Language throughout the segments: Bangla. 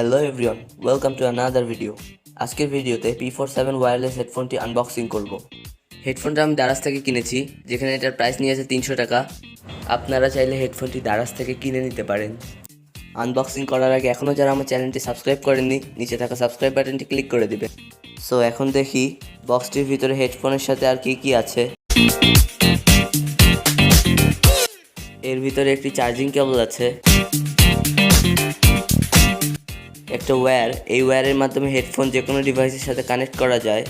Hello everyone, welcome to another video. আজকের ভিডিওতে P47 ওয়্যারলেস হেডফোনটি আনবক্সিং করব। হেডফোনটা আমি দারাজ থেকে কিনেছি, যেখানে এটার প্রাইস নিয়েছে 300 টাকা। আপনারা চাইলে হেডফোনটি দারাজ থেকে কিনে নিতে পারেন। আনবক্সিং করার আগে এখনও যারা আমার চ্যানেলটি সাবস্ক্রাইব করেননি, নিচে থাকা সাবস্ক্রাইব বাটনটি ক্লিক করে দিবেন। সো এখন দেখি বক্সটির ভিতরে হেডফোনের সাথে আর কি আছে। এর ভিতরে একটি চার্জিং কেবল আছে, একটা ওয়্যার। এই ওয়্যারের মাধ্যমে হেডফোন যে কোনো ডিভাইসের সাথে কানেক্ট করা যায়।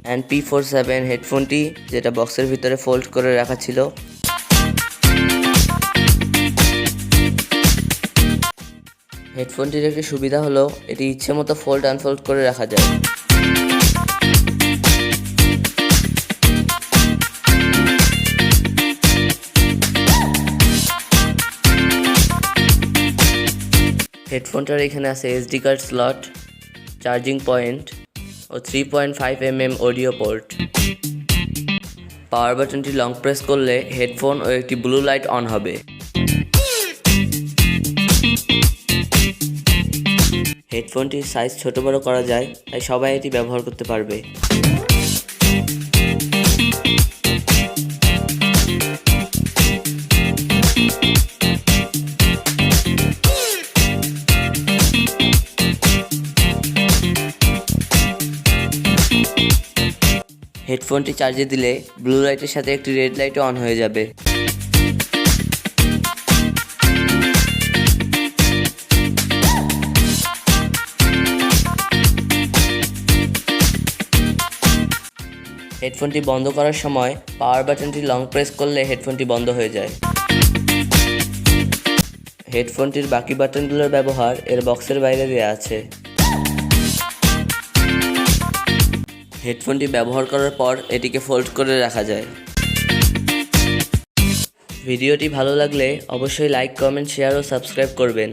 অ্যান্ড P47 হেডফোনটি, যেটা বক্সের ভিতরে ফোল্ড করে রাখা ছিল। হেডফোনটির একটি সুবিধা হলো এটি ইচ্ছে মতো ফোল্ড আনফোল্ড করে রাখা যায়। হেডফোনটার এখানে আছে SD card slot, charging point ও 3.5 mm অডিও পোর্ট। পাওয়ার বাটনটি লং প্রেস করলে হেডফোন ও একটি ব্লু লাইট অন হবে। হেডফোনটির সাইজ ছোট বড় করা যায়, তাই সবাই এটি ব্যবহার করতে পারবে। হেডফোনটি চার্জে দিলে ব্লু লাইটের সাথে একটি রেড লাইটও অন হয়ে যাবে। হেডফোনটি বন্ধ করার সময় পাওয়ার বাটনটি লং প্রেস করলে হেডফোনটি বন্ধ হয়ে যায়। হেডফোনটির বাকি বাটনগুলোর ব্যবহার এর বক্সের বাইরে দেওয়া আছে। হেডফোনটি ব্যবহার করার পর এটিকে ফোল্ড করে রাখা যায়। ভিডিওটি ভালো লাগলে অবশ্যই লাইক, কমেন্ট, শেয়ার ও সাবস্ক্রাইব করবেন।